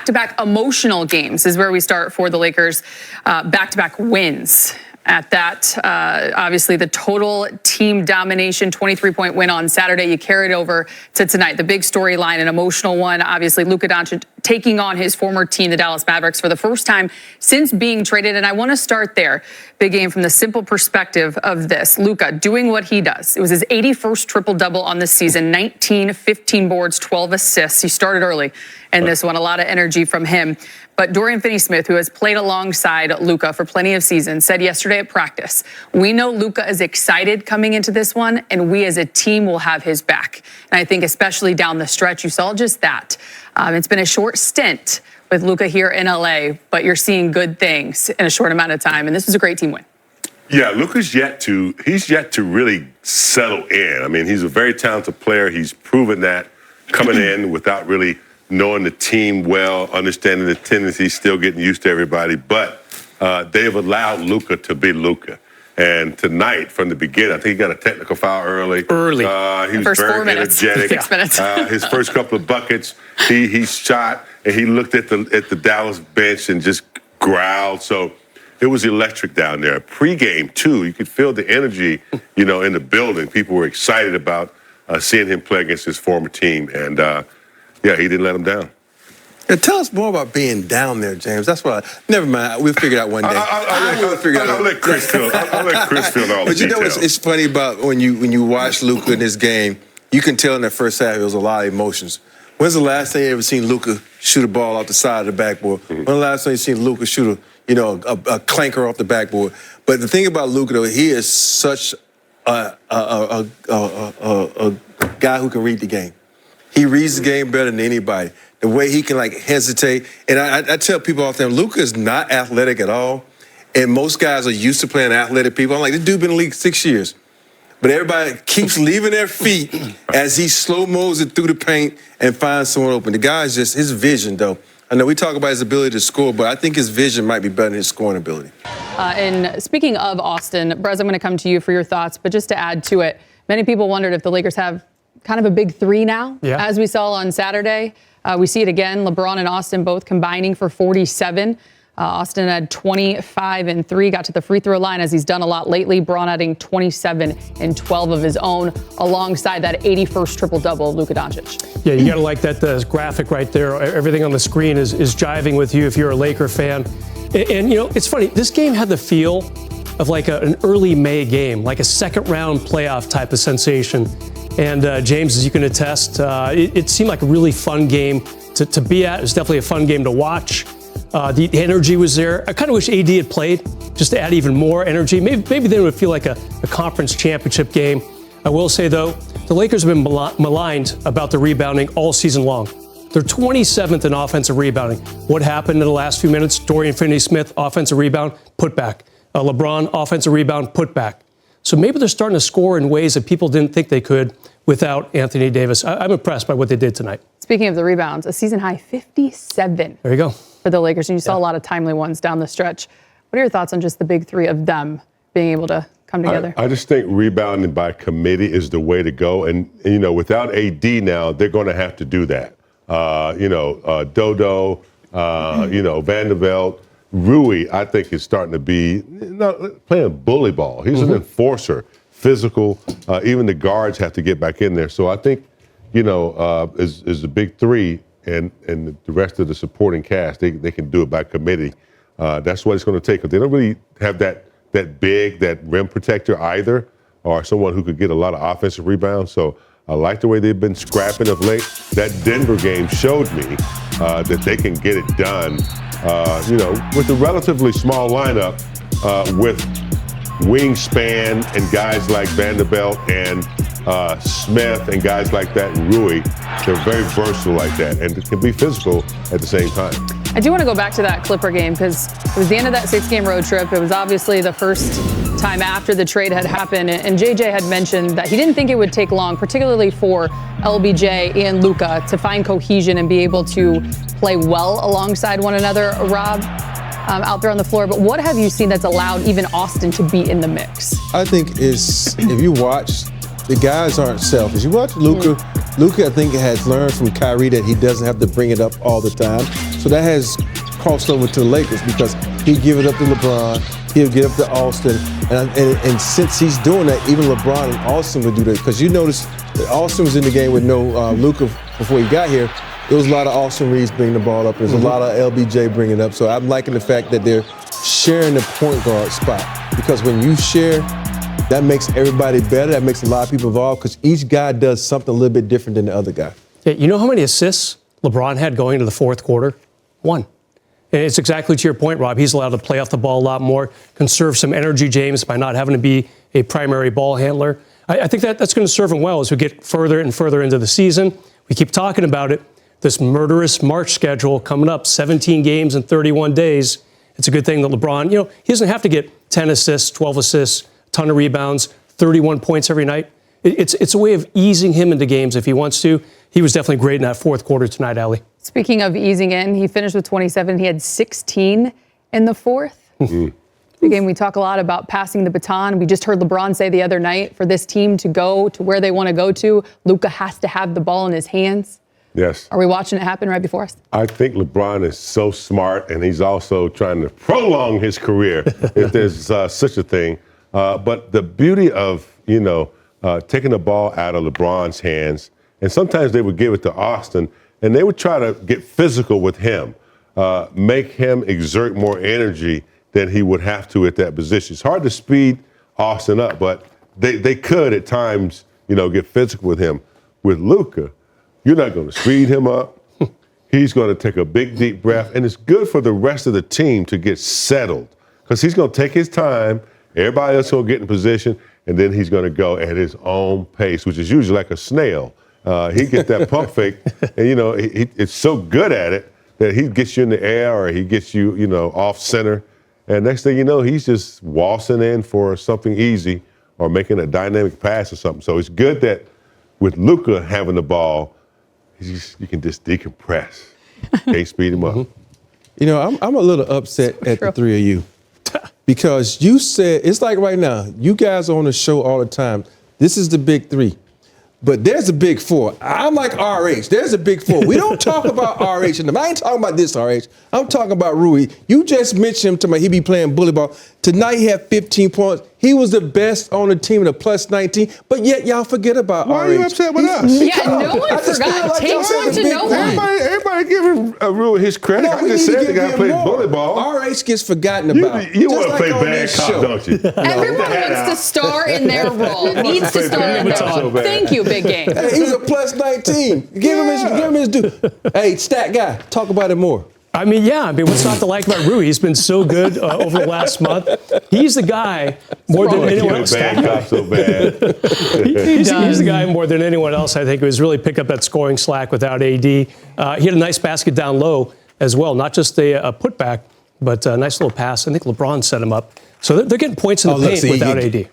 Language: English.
back-to-back emotional games is where we start for the Lakers. Back-to-back wins. At that, obviously, the total team domination, 23-point win on Saturday. You carried over to tonight. The big storyline, an emotional one. Obviously, Luka Doncic taking on his former team, the Dallas Mavericks, for the first time since being traded. And I want to start there. Big game from the simple perspective of this. Luka doing what he does. It was his 81st triple-double on the season, 19, 15 boards, 12 assists. He started early in this one. A lot of energy from him. But Dorian Finney-Smith, who has played alongside Luka for plenty of seasons, said yesterday at practice, we know Luka is excited coming into this one, and we as a team will have his back. And I think especially down the stretch, you saw just that. It's been a short stint with Luka here in LA, but you're seeing good things in a short amount of time, and this was a great team win. Yeah, Luka's yet to really settle in. I mean, he's a very talented player. He's proven that coming in without really knowing the team well, understanding the tendencies, still getting used to everybody. But they've allowed Luka to be Luka. And tonight, from the beginning, I think he got a technical foul early. He was first very 4 minutes, energetic. 6 minutes. His first couple of buckets, he shot, and he looked at the Dallas bench and just growled. So it was electric down there. Pre-game, too, you could feel the energy, in the building. People were excited about seeing him play against his former team. And, yeah, he didn't let him down. Now, tell us more about being down there, James. That's what never mind. We'll figure it out one day. I'll let Chris fill all the But details. It's funny about when you watch Luka in this game, you can tell in that first half it was a lot of emotions. When's the last time you ever seen Luka shoot a ball off the side of the backboard? When's the last time you seen Luka shoot a clanker off the backboard? But the thing about Luka, though, he is such a guy who can read the game. He reads the game better than anybody. The way he can, hesitate. And I tell people all the time, Luka is not athletic at all. And most guys are used to playing athletic people. I'm like, this dude been in the league 6 years. But everybody keeps leaving their feet as he slow-mos it through the paint and finds someone open. The guy's just, his vision, though. I know we talk about his ability to score, but I think his vision might be better than his scoring ability. And speaking of Austin, Brez, I'm going to come to you for your thoughts. But just to add to it, many people wondered if the Lakers have kind of a big three now, as we saw on Saturday. We see it again. LeBron and Austin both combining for 47. Austin had 25 and 3, got to the free throw line as he's done a lot lately. Braun adding 27 and 12 of his own alongside that 81st triple-double of Luka Doncic. Yeah, you got to like that graphic right there. Everything on the screen is jiving with you if you're a Laker fan. And it's funny. This game had the feel of like an early May game, like a second-round playoff type of sensation. And James, as you can attest, it seemed like a really fun game to be at. It was definitely a fun game to watch. The energy was there. I kind of wish AD had played just to add even more energy. Maybe then it would feel like a conference championship game. I will say, though, the Lakers have been maligned about the rebounding all season long. They're 27th in offensive rebounding. What happened in the last few minutes? Dorian Finney-Smith, offensive rebound, put back. LeBron, offensive rebound, put back. So maybe they're starting to score in ways that people didn't think they could without Anthony Davis. I'm impressed by what they did tonight. Speaking of the rebounds, a season-high 57. There you go. For the Lakers, and you saw a lot of timely ones down the stretch. What are your thoughts on just the big three of them being able to come together? I just think rebounding by committee is the way to go. And without AD now, they're going to have to do that. Dodo, Vanderbilt, Rui, I think is starting to be playing bully ball. He's an enforcer, physical. Even the guards have to get back in there. So I think, is the big three. And the rest of the supporting cast, they can do it by committee. That's what it's going to take. Because they don't really have that rim protector either, or someone who could get a lot of offensive rebounds. So I like the way they've been scrapping of late. That Denver game showed me that they can get it done, with a relatively small lineup, with wingspan and guys like Vanderbilt and Smith and guys like that, and Rui. They're very versatile like that, and it can be physical at the same time. I do want to go back to that Clipper game because it was the end of that 6-game road trip. It was obviously the first time after the trade had happened, and JJ had mentioned that he didn't think it would take long, particularly for LBJ and Luka, to find cohesion and be able to play well alongside one another. Rob, out there on the floor, but what have you seen that's allowed even Austin to be in the mix? I think if you watch, the guys aren't selfish. You watch Luka, I think, has learned from Kyrie that he doesn't have to bring it up all the time. So that has crossed over to the Lakers because he give it up to LeBron, he'll get up to Austin, and since he's doing that, even LeBron and Austin would do that. Because you notice that Austin was in the game with no Luka before he got here. There was a lot of Austin Reeves bringing the ball up. There's a lot of LBJ bringing it up. So I'm liking the fact that they're sharing the point guard spot. Because when you share, that makes everybody better. That makes a lot of people involved because each guy does something a little bit different than the other guy. Yeah, you know how many assists LeBron had going into the fourth quarter? 1. And it's exactly to your point, Rob. He's allowed to play off the ball a lot more, conserve some energy, James, by not having to be a primary ball handler. I think that's going to serve him well as we get further and further into the season. We keep talking about it. This murderous March schedule coming up, 17 games in 31 days. It's a good thing that LeBron, he doesn't have to get 10 assists, 12 assists, ton of rebounds, 31 points every night. It's a way of easing him into games if he wants to. He was definitely great in that fourth quarter tonight, Allie. Speaking of easing in, he finished with 27. He had 16 in the fourth. Again, we talk a lot about passing the baton. We just heard LeBron say the other night, for this team to go to where they want to go to, Luka has to have the ball in his hands. Yes. Are we watching it happen right before us? I think LeBron is so smart, and he's also trying to prolong his career, if there's such a thing. But the beauty of, taking the ball out of LeBron's hands, and sometimes they would give it to Austin, and they would try to get physical with him, make him exert more energy than he would have to at that position. It's hard to speed Austin up, but they could at times, get physical with him. With Luka, you're not going to speed him up. He's going to take a big, deep breath, and it's good for the rest of the team to get settled because he's going to take his time. Everybody else will get in position, and then he's going to go at his own pace, which is usually like a snail. He gets that pump fake, and, it's so good at it that he gets you in the air or he gets you, off center. And next thing you know, he's just waltzing in for something easy or making a dynamic pass or something. So it's good that with Luka having the ball, you can just decompress. Can't speed him up. I'm a little upset at the three of you because you said, it's like right now, you guys are on the show all the time. This is the big three. But there's a big four. I'm like RH. There's a big four. We don't talk about RH. And I ain't talking about this RH. I'm talking about Rui. You just mentioned him to me. He be playing bully ball. Tonight he had 15 points. He was the best on the team at a plus 19. But yet y'all forget about RH. Why are you upset with us? Yeah, no one forgot. Take one to no one. Everybody giving Rui his credit. I just said the guy played bully ball. RH gets forgotten about. You want to play bad cop, don't you? Everyone wants to star in their role. Needs to star in their role. Thank you, Big Game. Hey, he's a plus 19. Give him his due. Hey, stat guy, talk about it more. What's not to like about Rui? He's been so good over the last month. He's the guy more than anyone else. Bad cop so bad. He's the guy more than anyone else, I think, who has really picked up that scoring slack without AD. He had a nice basket down low as well, not just a putback, but a nice little pass. I think LeBron set him up. So they're getting points in the paint without AD.